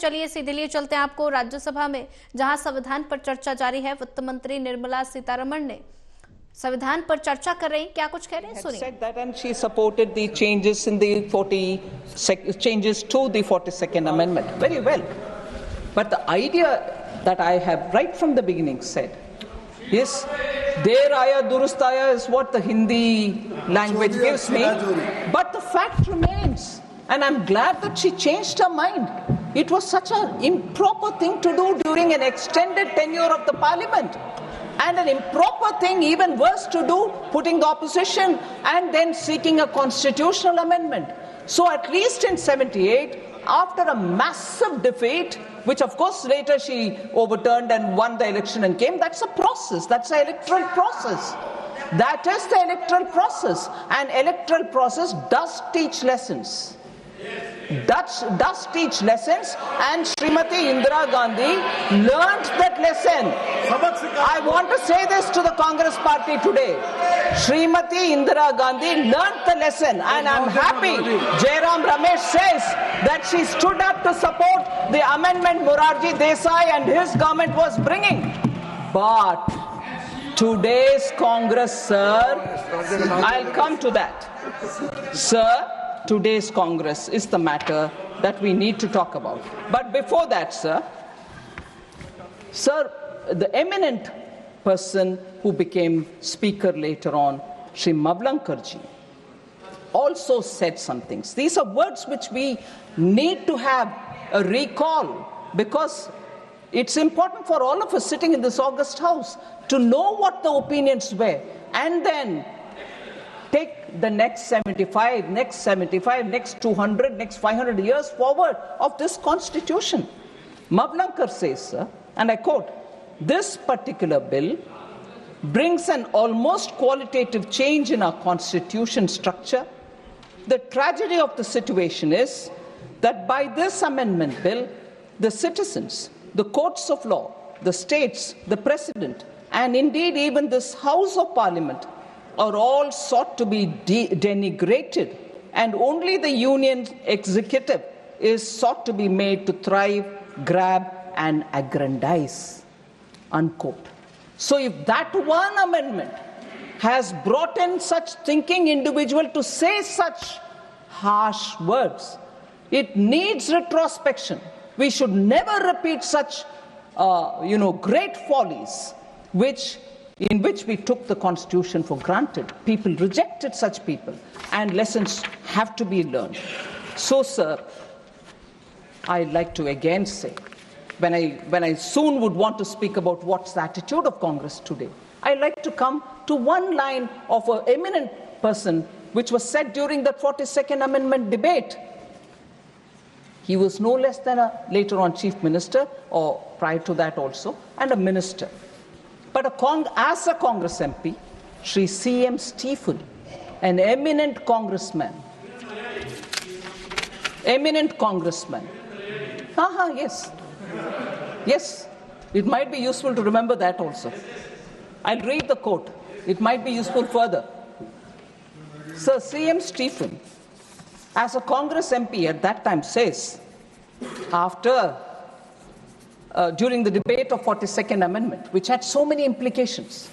चलिए सीधे लिए चलते हैं आपको राज्यसभा में, जहां संविधान पर चर्चा जारी है। वित्त मंत्री निर्मला सीतारमण ने संविधान पर चर्चा कर रही, क्या कुछ कह रहे हैं सुनिए। Said that and she supported the changes in the changes to the 42nd Amendment. Very well. But the idea that I have right from the beginning said is Der Aya Durustaya is what the Hindi language gives me. But the fact remains, and I'm glad that she changed her mind. It was such an improper thing to do during an extended tenure of the parliament. And an improper thing, even worse to do, putting the opposition and then seeking a constitutional amendment. So at least in 78, after a massive defeat, which of course later she overturned and won the election and came, that's a process, that's an electoral process. That is the electoral process. And electoral process does teach lessons. Does teach lessons, and Srimati Indira Gandhi learned that lesson. I want to say this to the Congress party today. Srimati Indira Gandhi learned the lesson, and I'm happy Jairam Ramesh says that she stood up to support the amendment Morarji Desai and his government was bringing. But today's Congress, sir, I'll come to that. Sir, today's Congress is the matter that we need to talk about. But before that, sir, the eminent person who became speaker later on, Sri Mavlankarji, also said some things. These are words which we need to have a recall, because it's important for all of us sitting in this august house to know what the opinions were, and then take the next 75, next 200, next 500 years forward of this constitution. Mavlankar says, sir, and I quote, "This particular bill brings an almost qualitative change in our constitution structure. The tragedy of the situation is that by this amendment bill, the citizens, the courts of law, the states, the president, and indeed even this House of Parliament are all sought to be denigrated, and only the union executive is sought to be made to thrive, grab, and aggrandize." Unquote. So if that one amendment has brought in such thinking individual to say such harsh words, it needs retrospection. We should never repeat such great follies in which we took the constitution for granted. People rejected such people, and lessons have to be learned. So, sir, I'd like to again say, when I soon would want to speak about what's the attitude of Congress today, I'd like to come to one line of an eminent person which was said during the 42nd Amendment debate. He was no less than later on chief minister, or prior to that also, and a minister. But as a Congress MP, Sri C.M. Stephen, an eminent congressman. Yes, it might be useful to remember that also. I'll read the quote. It might be useful further. Sir C.M. Stephen, as a Congress MP at that time, says, during the debate of 42nd Amendment, which had so many implications.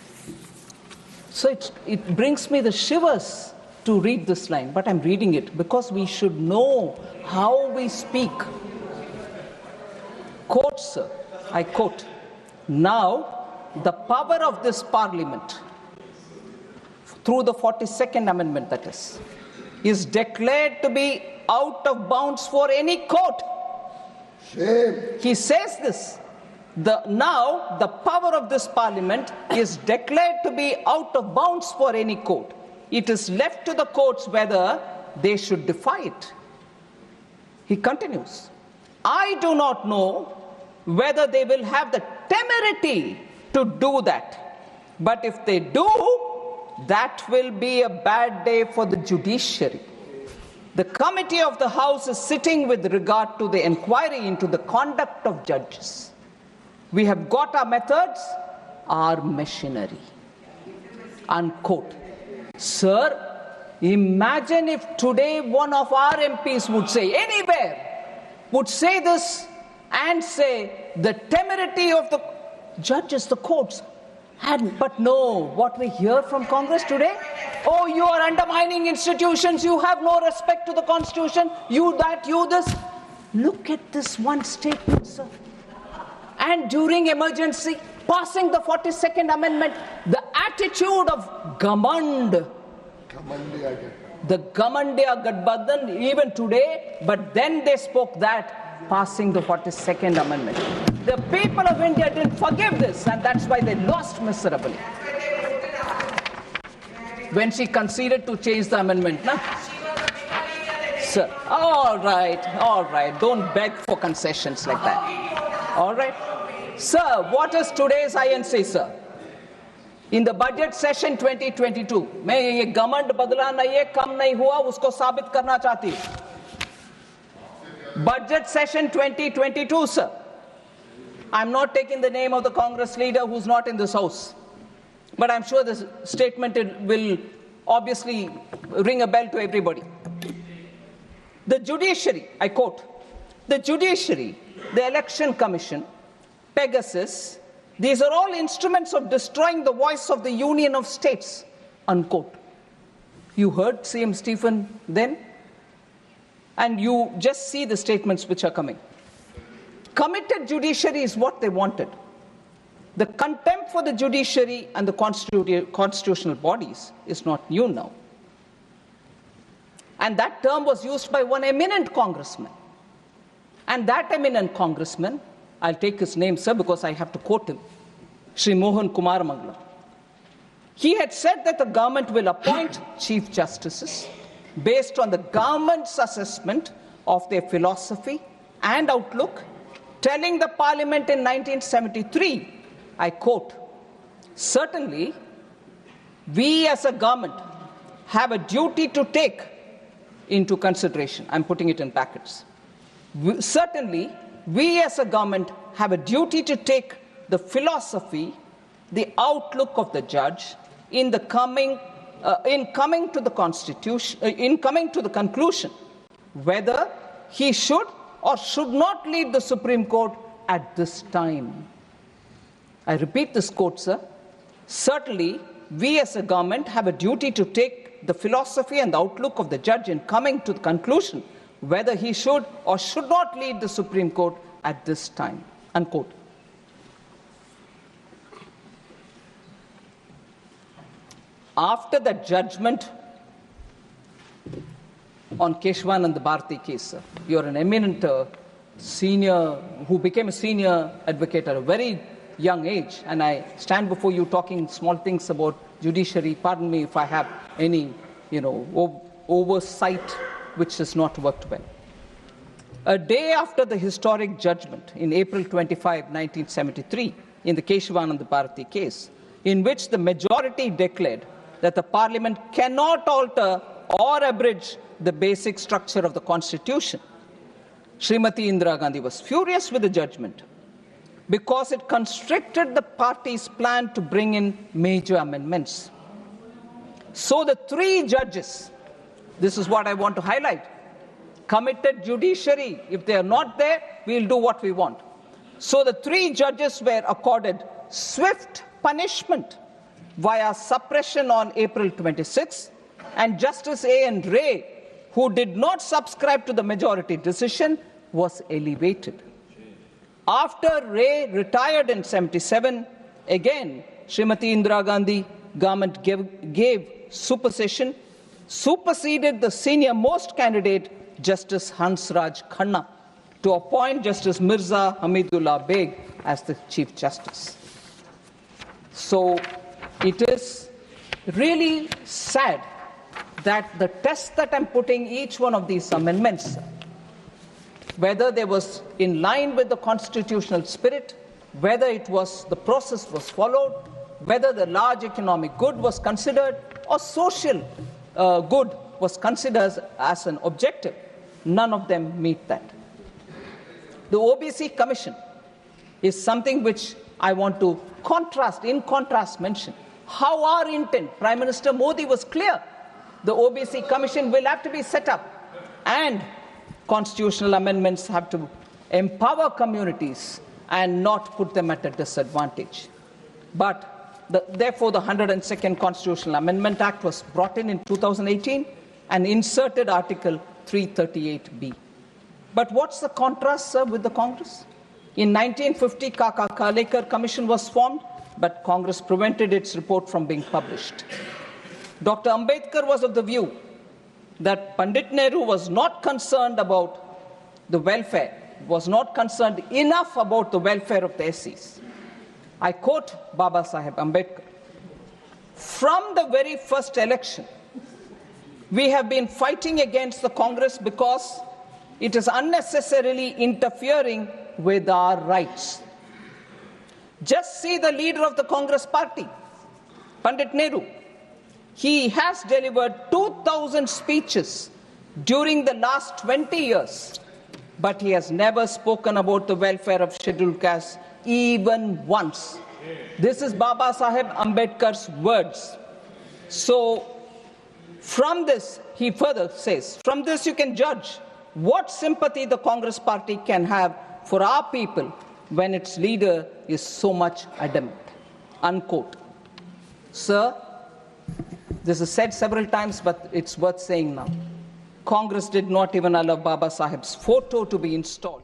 So it brings me the shivers to read this line, but I'm reading it because we should know how we speak. Quote, sir, I quote, "Now the power of this parliament, through the 42nd Amendment that is declared to be out of bounds for any court." Shame. He says this. Now the power of this parliament is declared to be out of bounds for any court. It is left to the courts whether they should defy it. He continues, "I do not know whether they will have the temerity to do that. But if they do, that will be a bad day for the judiciary. The committee of the House is sitting with regard to the inquiry into the conduct of judges. We have got our methods, our machinery." Unquote. Sir, imagine if today one of our MPs would say, anywhere, would say this and say the temerity of the judges, the courts. But no, what we hear from Congress today, oh, you are undermining institutions, you have no respect to the Constitution, you that, you this. Look at this one statement, sir. And during emergency, passing the 42nd Amendment, the attitude of Gamand, the Gamandiya Gadbadhan, even today, but then they spoke that, passing the 42nd Amendment. The people of India didn't forgive this, and that's why they lost miserably. When she conceded to change the amendment, na? Sir, all right, don't beg for concessions like that. All right? Sir, what is today's INC, sir? In the budget session 2022, मैं ये गमंड बदला नहीं है, कम नहीं हुआ, उसको साबित करना चाहती हूँ. Budget session 2022, sir. I'm not taking the name of the Congress leader who's not in this house, but I'm sure this statement will obviously ring a bell to everybody. The judiciary, I quote, the judiciary, the election commission, Pegasus, these are all instruments of destroying the voice of the Union of States, unquote. You heard CM Stephen then, and you just see the statements which are coming. Committed judiciary is what they wanted. The contempt for the judiciary and the constitutional bodies is not new now. And that term was used by one eminent congressman. And that eminent congressman, I'll take his name, sir, because I have to quote him, Shri Mohan Kumar Mangla. He had said that the government will appoint chief justices based on the government's assessment of their philosophy and outlook, telling the parliament in 1973, I quote, certainly, we as a government have a duty to take into consideration, I'm putting it in brackets, certainly, we as a government have a duty to take the philosophy, the outlook of the judge in coming to the Constitution, in coming to the conclusion whether he should or should not lead the Supreme Court at this time. I repeat this quote, sir. Certainly, we as a government have a duty to take the philosophy and the outlook of the judge in coming to the conclusion whether he should or should not lead the Supreme Court at this time, unquote. After the judgment on Keshwanand Bharati case, sir, you're an eminent senior who became a senior advocate at a very young age, and I stand before you talking small things about judiciary. Pardon me if I have any, oversight which has not worked well. A day after the historic judgment in April 25, 1973, in the Keshwanand Bharati case, in which the majority declared that the Parliament cannot alter or abridge the basic structure of the Constitution, Srimati Indira Gandhi was furious with the judgment because it constricted the party's plan to bring in major amendments. So the three judges, this is what I want to highlight, committed judiciary. If they are not there, we'll do what we want. So the three judges were accorded swift punishment via suppression on April 26, and Justice A.N. Ray, who did not subscribe to the majority decision, was elevated. After Ray retired in 77, again, Srimati Indira Gandhi government gave supersession, superseded the senior most candidate, Justice Hansraj Khanna, to appoint Justice Mirza Hamidullah Beg as the Chief Justice. So it is really sad that the test that I'm putting each one of these amendments, whether they was in line with the constitutional spirit, whether it was the process was followed, whether the large economic good was considered or social good was considered as an objective, none of them meet that. The OBC Commission is something which I want to in contrast mention. How our intent, Prime Minister Modi was clear. The OBC Commission will have to be set up and constitutional amendments have to empower communities and not put them at a disadvantage. But therefore, the 102nd Constitutional Amendment Act was brought in 2018 and inserted Article 338B. But what's the contrast, sir, with the Congress? In 1950, Kaka Kalekar Commission was formed, but Congress prevented its report from being published. Dr. Ambedkar was of the view that Pandit Nehru was not concerned about the welfare, was not concerned enough about the welfare of the SCs. I quote Baba Saheb Ambedkar, "From the very first election, we have been fighting against the Congress because it is unnecessarily interfering with our rights. Just see the leader of the Congress party, Pandit Nehru. He has delivered 2,000 speeches during the last 20 years, but he has never spoken about the welfare of scheduled castes even once." This is Baba Saheb Ambedkar's words. So, from this, he further says, from this you can judge what sympathy the Congress party can have for our people when its leader is so much adamant. Unquote. Sir, this is said several times, but it's worth saying now. Congress did not even allow Baba Saheb's photo to be installed